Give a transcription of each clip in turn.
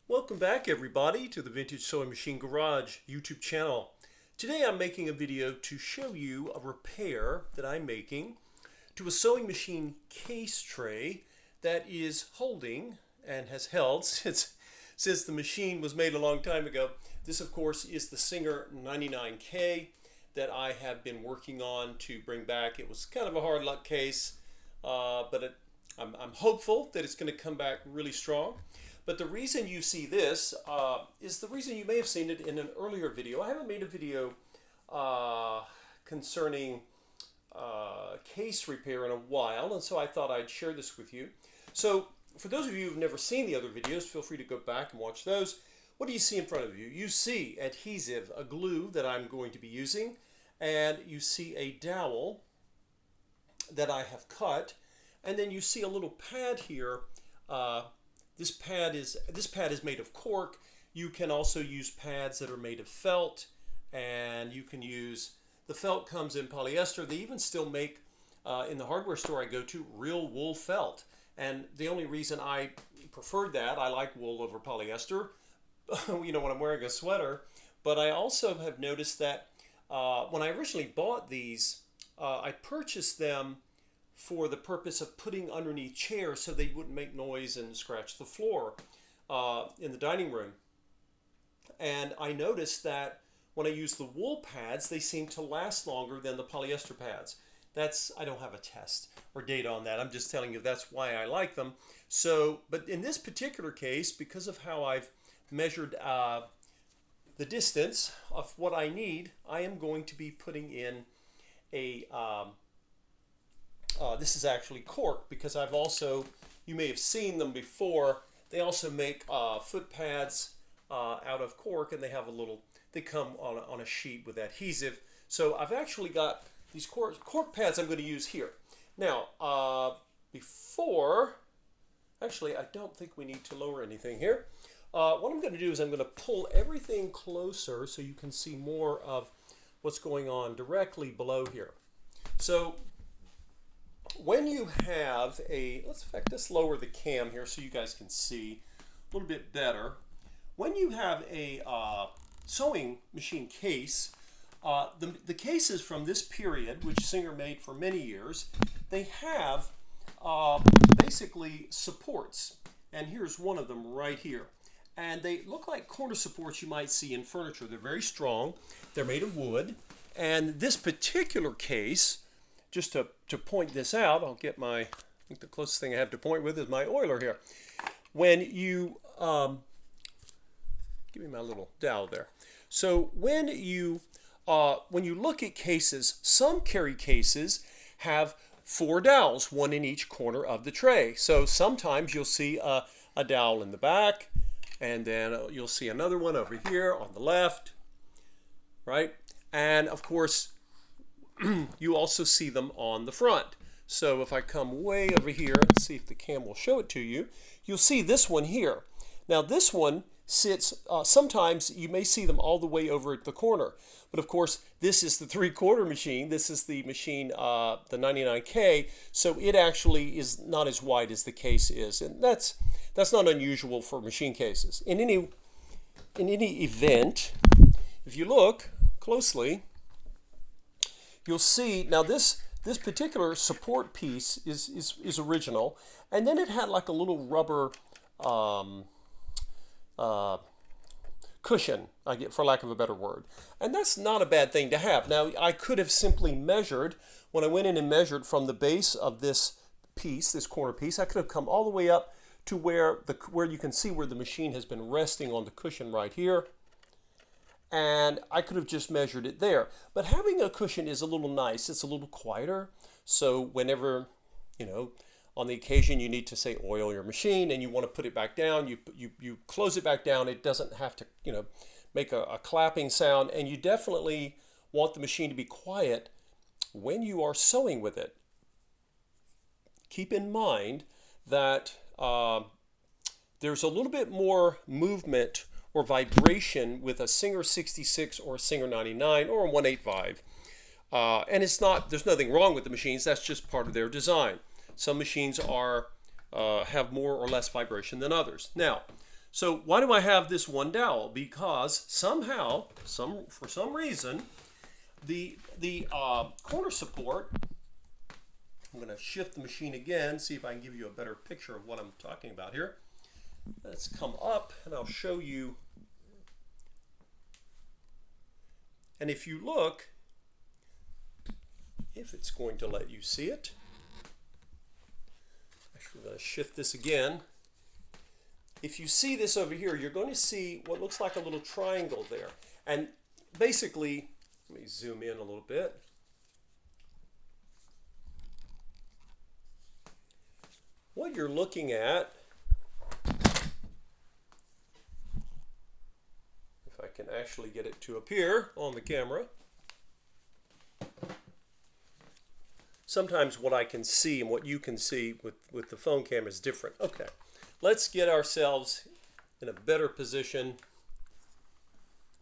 Welcome back everybody to the Vintage Sewing Machine Garage YouTube channel. Today I'm making a video to show you a repair that I'm making to a sewing machine case tray that is holding and has held since the machine was made a long time ago. This of course is the Singer 99K that I have been working on to bring back. It was kind of a hard luck case, but I'm hopeful that it's going to come back really strong. But the reason you see this is the reason you may have seen it in an earlier video. I haven't made a video concerning case repair in a while, and so I thought I'd share this with you. So for those of you who've never seen the other videos, feel free to go back and watch those. What do you see in front of you? You see adhesive, a glue that I'm going to be using, and you see a dowel that I have cut, and then you see a little pad here. This pad is made of cork. You can also use pads that are made of felt, and you can use, the felt comes in polyester. They even still make, in the hardware store I go to, real wool felt. And the only reason I preferred that, I like wool over polyester, you know, when I'm wearing a sweater. But I also have noticed that when I originally bought these, I purchased them for the purpose of putting underneath chairs so they wouldn't make noise and scratch the floor in the dining room. And I noticed that when I use the wool pads, they seem to last longer than the polyester pads. I don't have a test or data on that. I'm just telling you that's why I like them. So, but in this particular case, because of how I've measured the distance of what I need, I am going to be putting in a this is actually cork, because I've also, you may have seen them before, they also make foot pads out of cork, and they have a little, they come on a sheet with adhesive. So I've actually got these cork pads I'm going to use here. Now, actually I don't think we need to lower anything here. What I'm going to do is I'm going to pull everything closer so you can see more of what's going on directly below here. So when you have let's lower the cam here so you guys can see a little bit better. When you have a sewing machine case, the cases from this period, which Singer made for many years, they have basically supports. And here's one of them right here. And they look like corner supports you might see in furniture. They're very strong. They're made of wood. And this particular case, just to point this out, I'll get I think the closest thing I have to point with is my oiler here. When you, give me my little dowel there. So when you look at cases, some carry cases have 4 dowels, one in each corner of the tray. So sometimes you'll see a dowel in the back, and then you'll see another one over here on the left, right? And of course, you also see them on the front. So if I come way over here and see if the cam will show it to you, you'll see this one here. Now this one sits, sometimes you may see them all the way over at the corner. But of course, this is the 3/4 machine. This is the machine, the 99K. So it actually is not as wide as the case is. And that's not unusual for machine cases. In any event, if you look closely, you'll see, now this particular support piece is original, and then it had like a little rubber cushion, for lack of a better word. And that's not a bad thing to have. Now, I could have simply measured, when I went in and measured from the base of this piece, this corner piece, I could have come all the way up to where you can see where the machine has been resting on the cushion right here. And I could have just measured it there. But having a cushion is a little nice. It's a little quieter. So whenever, you know, on the occasion you need to, say, oil your machine and you want to put it back down, you close it back down. It doesn't have to, you know, make a clapping sound. And you definitely want the machine to be quiet when you are sewing with it. Keep in mind that there's a little bit more movement or vibration with a Singer 66 or a Singer 99 or a 185. And there's nothing wrong with the machines, that's just part of their design. Some machines have more or less vibration than others. Now, So why do I have this one dowel? Because somehow, for some reason, the corner support, I'm going to shift the machine again, see if I can give you a better picture of what I'm talking about here. Let's come up and I'll show you. And if you look, if it's going to let you see it, actually I'm going to shift this again. If you see this over here, you're going to see what looks like a little triangle there. And basically, let me zoom in a little bit. What you're looking at, if I can actually get it to appear on the camera. Sometimes what I can see and what you can see with the phone camera is different. Okay, let's get ourselves in a better position.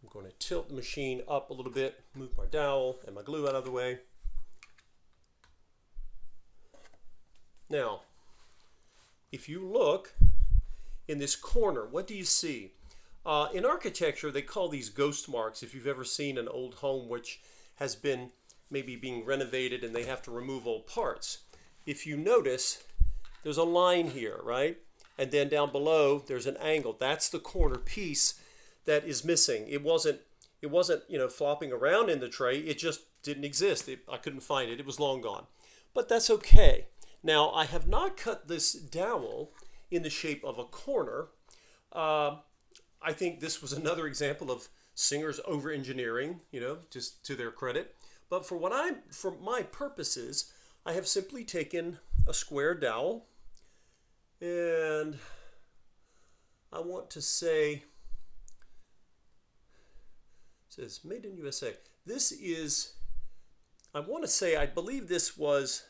I'm going to tilt the machine up a little bit, move my dowel and my glue out of the way. Now, if you look in this corner, what do you see? In architecture, they call these ghost marks. If you've ever seen an old home which has been maybe being renovated and they have to remove old parts. If you notice, there's a line here, right? And then down below, there's an angle. That's the corner piece that is missing. It wasn't, flopping around in the tray. It just didn't exist. I couldn't find it. It was long gone. But that's okay. Now, I have not cut this dowel in the shape of a corner. I think this was another example of Singer's over-engineering, just to their credit. But for my purposes, I have simply taken a square dowel, and I want to say, it says made in USA. This is, I believe this was,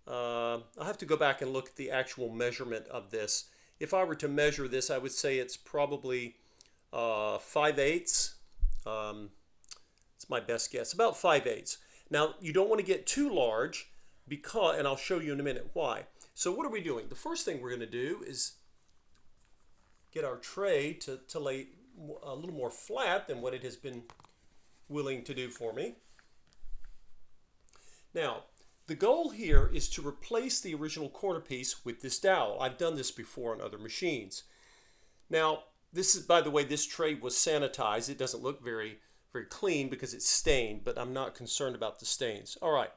I'll have to go back and look at the actual measurement of this. If I were to measure this, I would say it's probably 5/8. It's my best guess, about 5/8. Now, you don't want to get too large because, and I'll show you in a minute why. So what are we doing? The first thing we're going to do is get our tray to lay a little more flat than what it has been willing to do for me. Now, the goal here is to replace the original corner piece with this dowel. I've done this before on other machines. Now, this is, by the way, this tray was sanitized. It doesn't look very clean because it's stained, but I'm not concerned about the stains. All right,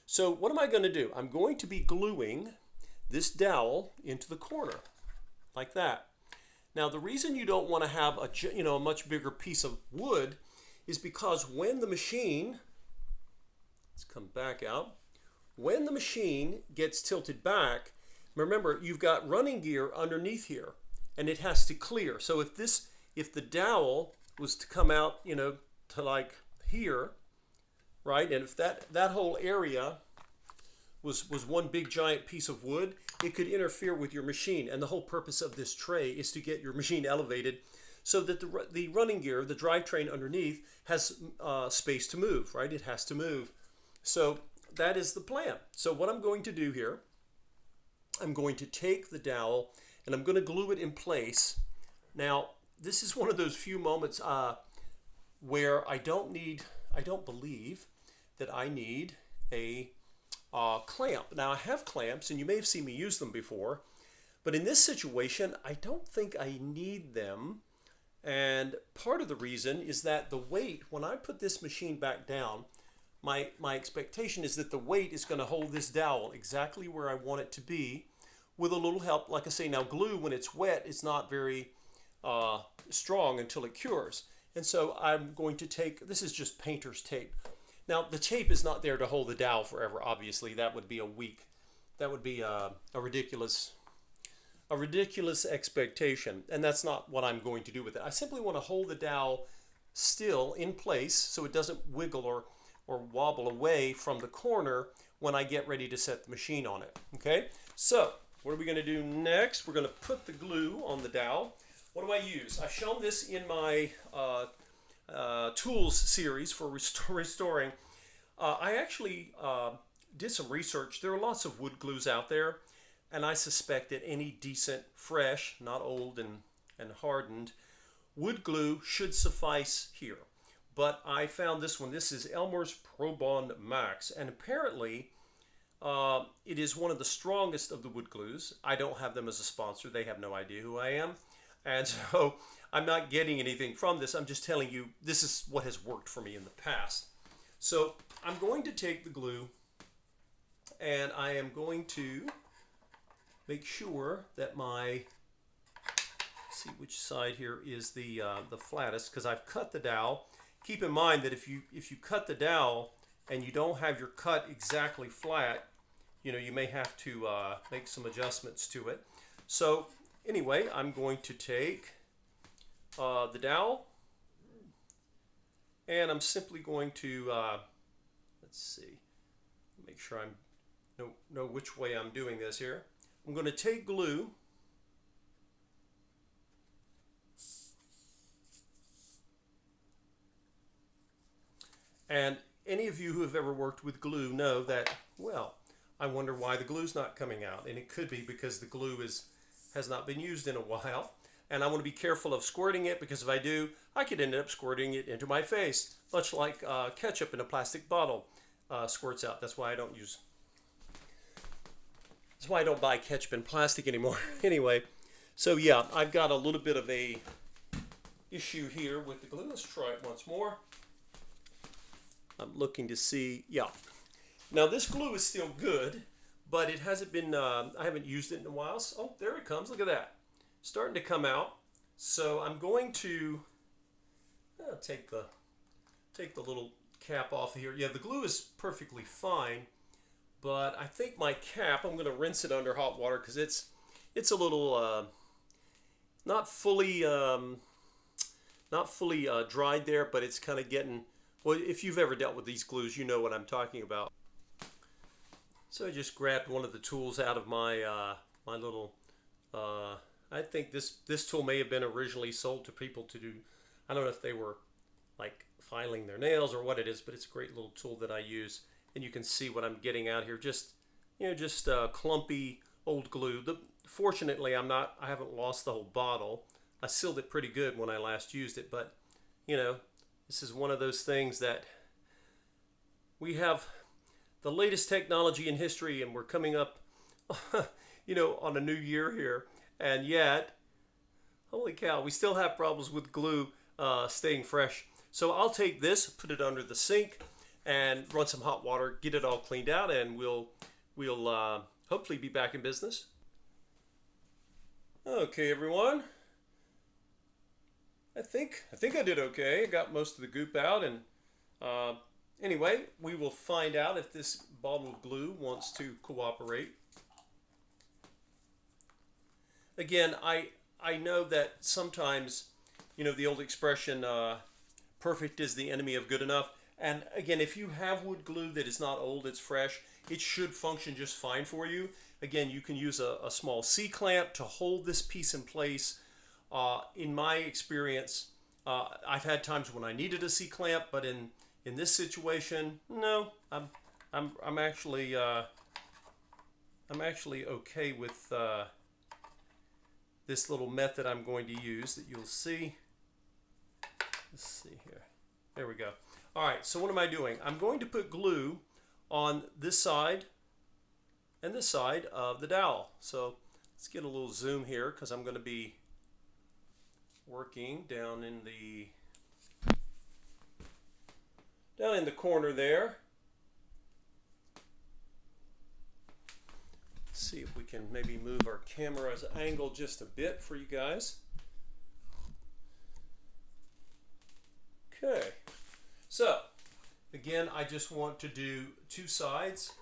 so what am I going to do? I'm going to be gluing this dowel into the corner, like that. Now, the reason you don't want to have a much bigger piece of wood is because when the machine, let's come back out, when the machine gets tilted back, remember, you've got running gear underneath here, and it has to clear. So if the dowel was to come out, to like here, right, and if that whole area was one big giant piece of wood, it could interfere with your machine. And the whole purpose of this tray is to get your machine elevated so that the running gear, the drivetrain underneath, has space to move, right? It has to move. So that is the plan. So what I'm going to do here, I'm going to take the dowel and I'm going to glue it in place. Now, this is one of those few moments where I don't believe that I need a clamp. Now, I have clamps, and you may have seen me use them before, but in this situation, I don't think I need them. And part of the reason is that the weight, when I put this machine back down, my expectation is that the weight is going to hold this dowel exactly where I want it to be with a little help. Like I say, now glue, when it's wet, it's not very strong until it cures. And so I'm going to take, this is just painter's tape. Now, the tape is not there to hold the dowel forever, obviously. That would be a ridiculous expectation, and that's not what I'm going to do with it. I simply want to hold the dowel still in place so it doesn't wiggle or wobble away from the corner when I get ready to set the machine on it. Okay, so what are we going to do next? We're going to put the glue on the dowel. What do I use? I've shown this in my tools series for restoring. I actually did some research. There are lots of wood glues out there, and I suspect that any decent, fresh, not old and and hardened. Wood glue should suffice here. But I found this one. This is Elmers Pro Bond Max. And apparently it is one of the strongest of the wood glues. I don't have them as a sponsor. They have no idea who I am. And so I'm not getting anything from this. I'm just telling you this is what has worked for me in the past. So I'm going to take the glue and I am going to make sure that my, see which side here is the flattest, because I've cut the dowel. Keep in mind that if you cut the dowel and you don't have your cut exactly flat, you know, you may have to make some adjustments to it. So anyway, I'm going to take the dowel and I'm simply going to let's see, make sure I know which way I'm doing this here. I'm going to take glue and any of you who have ever worked with glue know that, well, I wonder why the glue's not coming out, and it could be because the glue has not been used in a while. And I want to be careful of squirting it, because if I do, I could end up squirting it into my face, much like ketchup in a plastic bottle squirts out. That's why I don't buy ketchup in plastic anymore. Anyway, so yeah, I've got a little bit of a issue here with the glue. Let's try it once more. I'm looking to see, yeah. Now this glue is still good, but it hasn't been, I haven't used it in a while. So, oh, there it comes, look at that. Starting to come out. So I'm going to take the little cap off here. Yeah, the glue is perfectly fine, but I think my cap, I'm going to rinse it under hot water because it's a little not fully dried there, but it's kind of getting, well, if you've ever dealt with these glues, you know what I'm talking about. So I just grabbed one of the tools out of my my little I think this tool may have been originally sold to people to do, I don't know if they were like filing their nails or what it is, but it's a great little tool that I use. And you can see what I'm getting out here. Just, you know, just clumpy old glue. Fortunately, I haven't lost the whole bottle. I sealed it pretty good when I last used it, but you know, this is one of those things that we have the latest technology in history, and we're coming up, you know, on a new year here. And yet, holy cow, we still have problems with glue staying fresh. So I'll take this, put it under the sink, and run some hot water, get it all cleaned out, and we'll hopefully be back in business. Okay, everyone. I think I did okay. I got most of the goop out, and anyway, we will find out if this bottle of glue wants to cooperate. Again, I know that sometimes, you know, the old expression, perfect is the enemy of good enough. And again, if you have wood glue that is not old, it's fresh, it should function just fine for you. Again, you can use a small C-clamp to hold this piece in place. In my experience, I've had times when I needed a C-clamp, but in this situation, no, I'm actually okay with this little method I'm going to use that you'll see. Let's see here. There we go. All right, so what am I doing? I'm going to put glue on this side and this side of the dowel. So let's get a little zoom here, because I'm going to be working down in the corner there. Let's see if we can maybe move our camera's angle just a bit for you guys. Okay, so again, I just want to do two sides,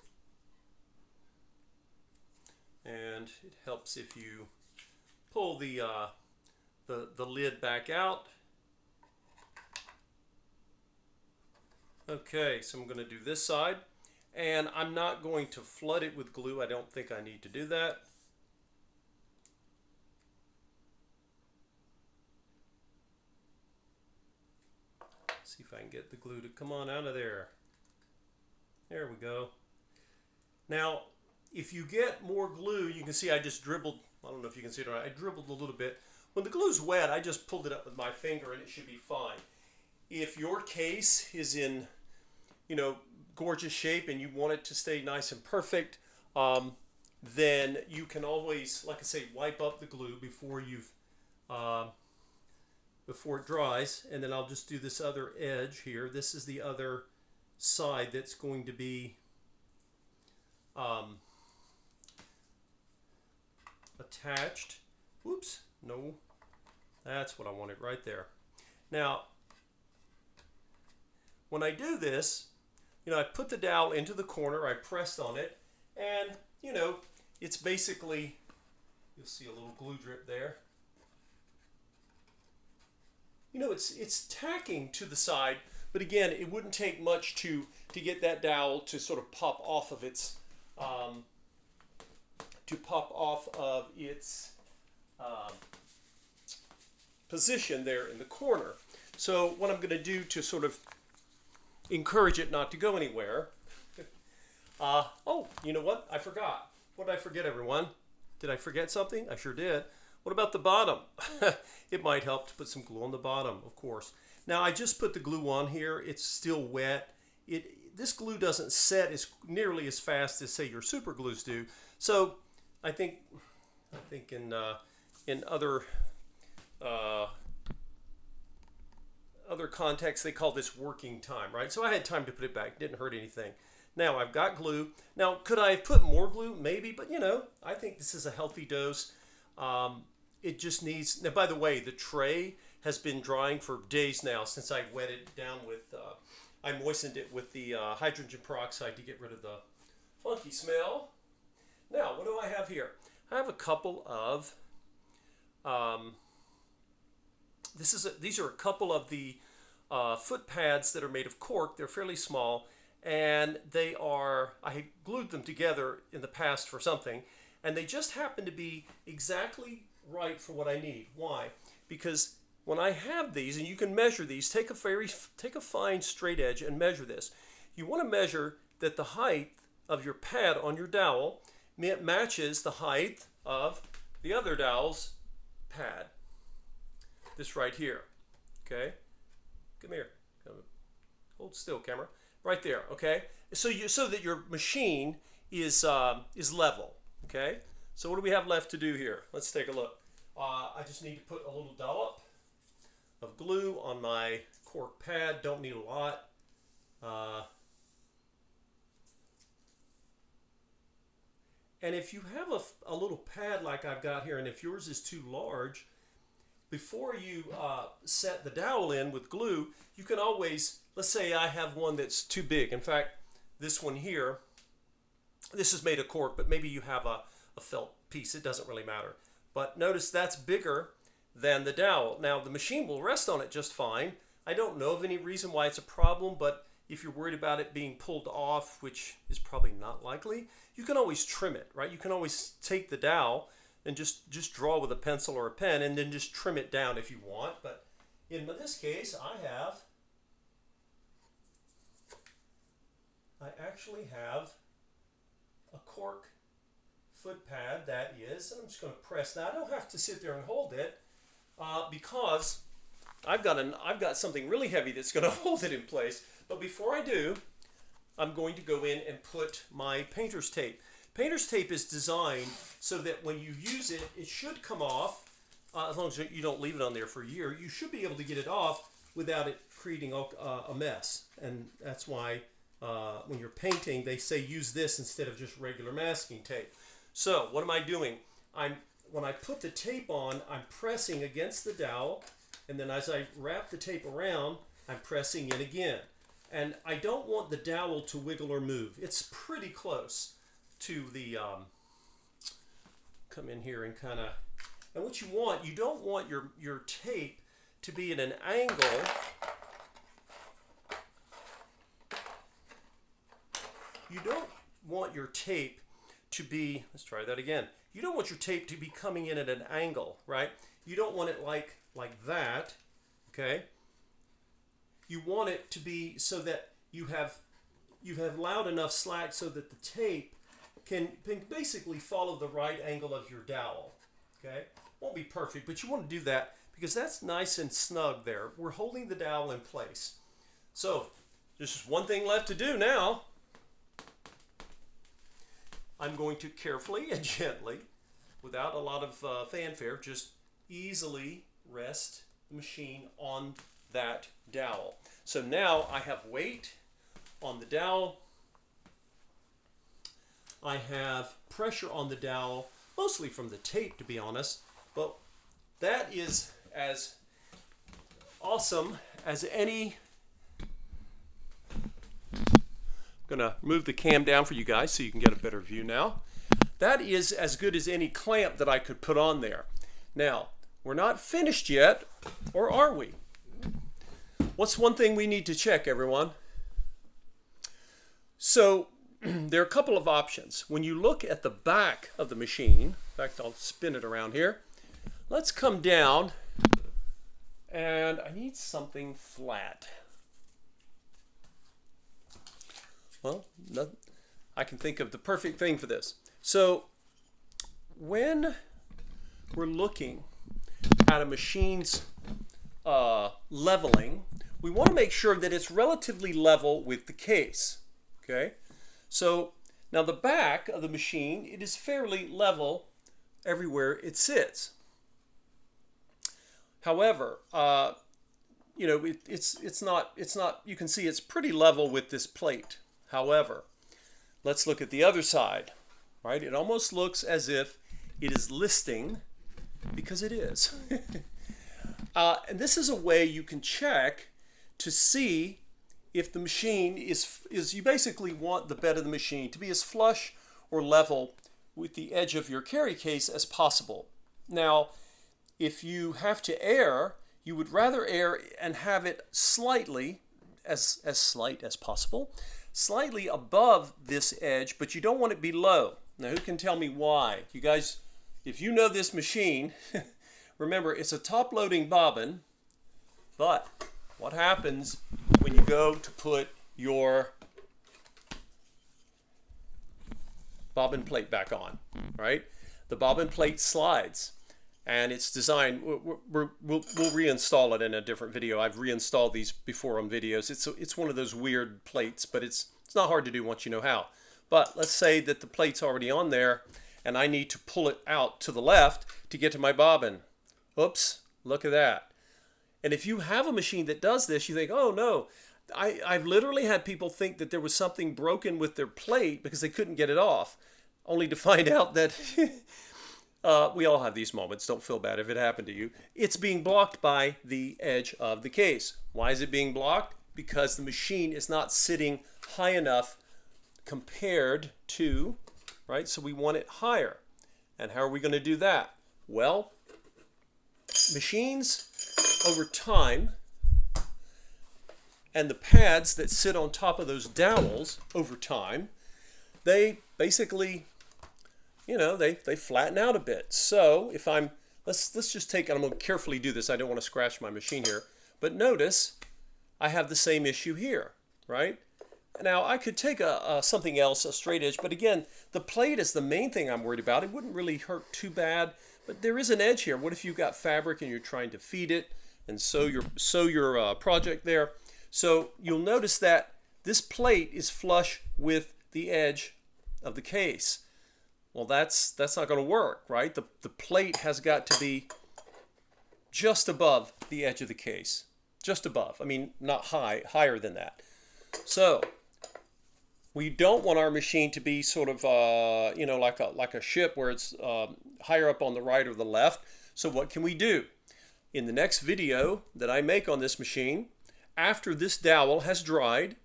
and it helps if you pull the lid back out. Okay, so I'm going to do this side, and I'm not going to flood it with glue. I don't think I need to do that. See if I can get the glue to come on out of there. There we go. Now, if you get more glue, you can see I just dribbled, I don't know if you can see it or not, I dribbled a little bit. when the glue's wet, I just pulled it up with my finger and it should be fine. If your case is in, gorgeous shape and you want it to stay nice and perfect, then you can always, like I say, wipe up the glue before it dries. And then I'll just do this other edge here. This is the other side that's going to be attached. Whoops, no, that's what I wanted right there. Now, when I do this, I put the dowel into the corner, I pressed on it, and, it's basically, you'll see a little glue drip there. It's tacking to the side, but again, it wouldn't take much to get that dowel to sort of pop off of its, position there in the corner. So what I'm going to do to sort of encourage it not to go anywhere. Oh, you know what? I forgot. What did I forget, everyone? Did I forget something? I sure did. What about the bottom? It might help to put some glue on the bottom, of course. Now, I just put the glue on here. It's still wet. This glue doesn't set nearly as fast as, say, your super glues do. So I think in other contexts, they call this working time, right? So I had time to put it back. Didn't hurt anything. Now I've got glue. Now, could I have put more glue? Maybe, but I think this is a healthy dose. It just needs, now by the way, the tray has been drying for days now since I wet it down with, I moistened it with the hydrogen peroxide to get rid of the funky smell. Now, what do I have here? I have a couple of, these are a couple of the foot pads that are made of cork. They're fairly small, and I glued them together in the past for something, and they just happen to be exactly right for what I need. Why? Because when I have these, and you can measure these, take a fine straight edge and measure this. You want to measure that the height of your pad on your dowel matches the height of the other dowel's pad. This right here, okay? Come here. Hold still, camera. Right there, okay? So that your machine is level, okay? So what do we have left to do here? Let's take a look. I just need to put a little dollop of glue on my cork pad. Don't need a lot. And if you have a little pad like I've got here, and if yours is too large, before you set the dowel in with glue, you can always, let's say I have one that's too big. In fact, this one here, this is made of cork, but maybe you have a felt piece. It doesn't really matter. But notice that's bigger than the dowel. Now, the machine will rest on it just fine. I don't know of any reason why it's a problem, but if you're worried about it being pulled off, which is probably not likely, you can always trim it, right? You can always take the dowel and just draw with a pencil or a pen and then just trim it down if you want. But in this case, I actually have a cork foot pad, that is, and I'm just going to press. Now, I don't have to sit there and hold it because I've got something really heavy that's going to hold it in place. But before I do, I'm going to go in and put my painter's tape. Painter's tape is designed so that when you use it, it should come off, as long as you don't leave it on there for a year. You should be able to get it off without it creating a mess. And that's why when you're painting, they say use this instead of just regular masking tape. So what am I doing? When I put the tape on, I'm pressing against the dowel, and then as I wrap the tape around, I'm pressing in again. And I don't want the dowel to wiggle or move. It's pretty close to the, come in here and kind of, and what you don't want your tape to be at an angle. You don't want your tape to be, let's try that again. You don't want your tape to be coming in at an angle, right? You don't want it like that, okay? You want it to be so that you have loud enough slack so that the tape can basically follow the right angle of your dowel, okay? won't be perfect, but you want to do that because that's nice and snug there. We're holding the dowel in place. So there's just one thing left to do now. I'm going to carefully and gently, without a lot of fanfare, just easily rest the machine on that dowel. So now I have weight on the dowel. I have pressure on the dowel, mostly from the tape, to be honest, but that is as awesome as any. I'm going to move the cam down for you guys so you can get a better view now. That is as good as any clamp that I could put on there. Now, we're not finished yet, or are we? What's one thing we need to check, everyone? So, there are a couple of options. When you look at the back of the machine, in fact, I'll spin it around here. Let's come down, and I need something flat. Well, I can think of the perfect thing for this. So when we're looking at a machine's leveling, we want to make sure that it's relatively level with the case. Okay? So now the back of the machine, it is fairly level everywhere it sits. However, you know, it's not, you can see it's pretty level with this plate. However, let's look at the other side, right? It almost looks as if it is listing, because it is. And this is a way you can check to see if the machine is you basically want the bed of the machine to be as flush or level with the edge of your carry case as possible. Now, if you have to err, you would rather err and have it slightly, as slight as possible, slightly above this edge, but you don't want it below. Now, who can tell me why? You guys, if you know this machine, remember it's a top-loading bobbin, but what happens when you go to put your bobbin plate back on, right? The bobbin plate slides, and it's designed, we'll reinstall it in a different video. I've reinstalled these before on videos. It's one of those weird plates, but it's not hard to do once you know how. But let's say that the plate's already on there, and I need to pull it out to the left to get to my bobbin. Oops, look at that. And if you have a machine that does this, you think, oh no, I've literally had people think that there was something broken with their plate because they couldn't get it off, only to find out that we all have these moments. Don't feel bad if it happened to you. It's being blocked by the edge of the case. Why is it being blocked? Because the machine is not sitting high enough compared to, right? So we want it higher. And how are we going to do that? Well, machines over time, and the pads that sit on top of those dowels over time, they basically, you know, they flatten out a bit. So if let's just take, and I'm going to carefully do this, I don't want to scratch my machine here, but notice I have the same issue here, right? Now I could take something else, a straight edge, but again, the plate is the main thing I'm worried about. It wouldn't really hurt too bad, but there is an edge here. What if you've got fabric and you're trying to feed it and sew your project there? So you'll notice that this plate is flush with the edge of the case. Well, that's not going to work, right? The plate has got to be just above the edge of the case, just above. I mean, not higher than that. So we don't want our machine to be sort of, you know, like a ship where it's higher up on the right or the left. So what can we do? In the next video that I make on this machine, after this dowel has dried,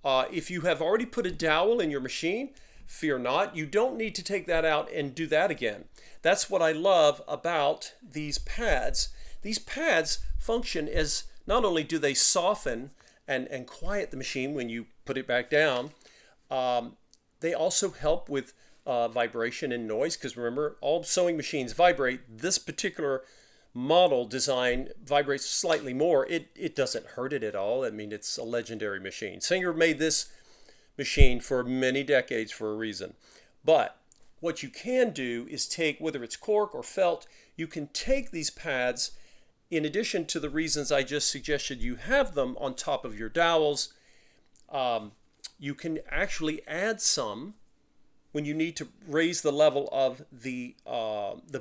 if you have already put a dowel in your machine, fear not, you don't need to take that out and do that again. That's what I love about these pads. These pads function as, not only do they soften and quiet the machine when you put it back down, they also help with vibration and noise, because remember, all sewing machines vibrate. This particular model design vibrates slightly more. It doesn't hurt it at all. I mean, it's a legendary machine. Singer made this machine for many decades for a reason. But what you can do is take, whether it's cork or felt, you can take these pads, in addition to the reasons I just suggested you have them on top of your dowels, you can actually add some when you need to raise the level of the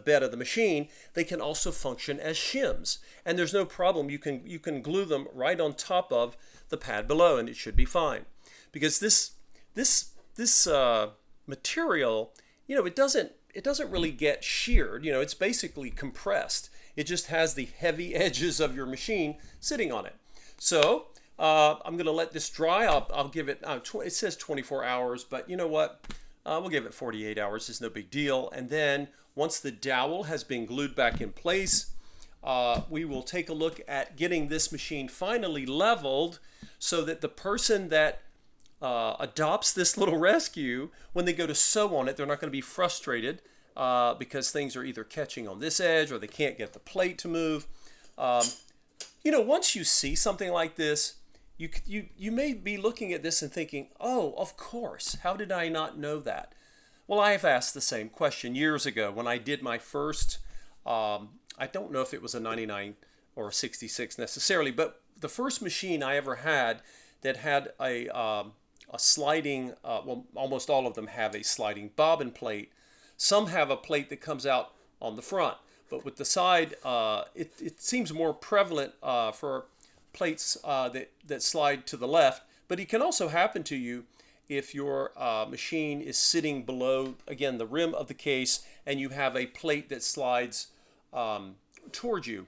bed of the machine. They can also function as shims, and there's no problem. You can glue them right on top of the pad below, and it should be fine. Because this material, you know, it doesn't really get sheared. You know, it's basically compressed. It just has the heavy edges of your machine sitting on it. So I'm going to let this dry. I'll give it. It says 24 hours, but you know what? We'll give it 48 hours. It's no big deal. And then once the dowel has been glued back in place, we will take a look at getting this machine finally leveled so that the person that adopts this little rescue, when they go to sew on it, they're not going to be frustrated because things are either catching on this edge or they can't get the plate to move. You know, once you see something like this, you may be looking at this and thinking, oh, of course, how did I not know that? Well, I have asked the same question years ago when I did my first, I don't know if it was a 99 or a 66 necessarily, but the first machine I ever had that had a sliding, well, almost all of them have a sliding bobbin plate. Some have a plate that comes out on the front, but with the side, it seems more prevalent for plates that slide to the left. But it can also happen to you if your machine is sitting below, again, the rim of the case, and you have a plate that slides toward you.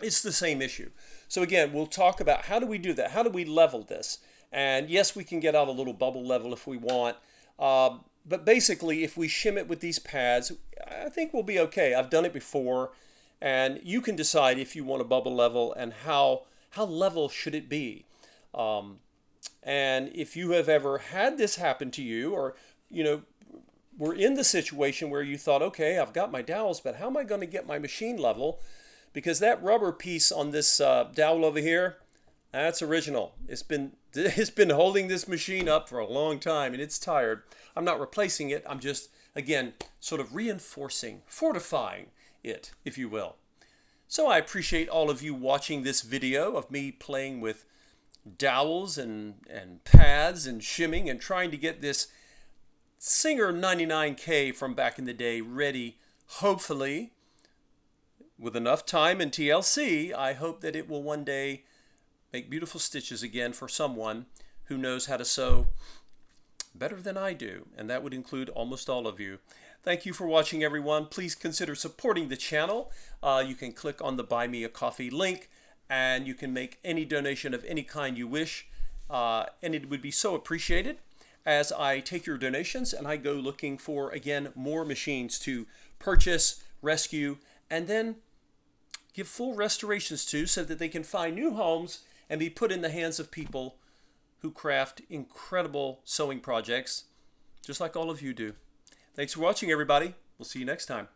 It's the same issue. So again, we'll talk about how do we do that? How do we level this? And yes, we can get out a little bubble level if we want. But basically, if we shim it with these pads, I think we'll be okay. I've done it before, and you can decide if you want a bubble level and how level should it be. And if you have ever had this happen to you, or you know, were in the situation where you thought, okay, I've got my dowels, but how am I going to get my machine level? Because that rubber piece on this dowel over here, that's original. It's been holding this machine up for a long time, and it's tired. I'm not replacing it. I'm just, again, sort of reinforcing, fortifying it, if you will. So I appreciate all of you watching this video of me playing with dowels and pads and shimming and trying to get this Singer 99K from back in the day ready, hopefully, with enough time and TLC. I hope that it will one day make beautiful stitches again for someone who knows how to sew better than I do, and that would include almost all of you. Thank you for watching, everyone. Please consider supporting the channel. You can click on the Buy Me a Coffee link, and you can make any donation of any kind you wish, and it would be so appreciated as I take your donations and I go looking for, again, more machines to purchase, rescue, and then give full restorations to so that they can find new homes and be put in the hands of people who craft incredible sewing projects, just like all of you do. Thanks for watching, everybody. We'll see you next time.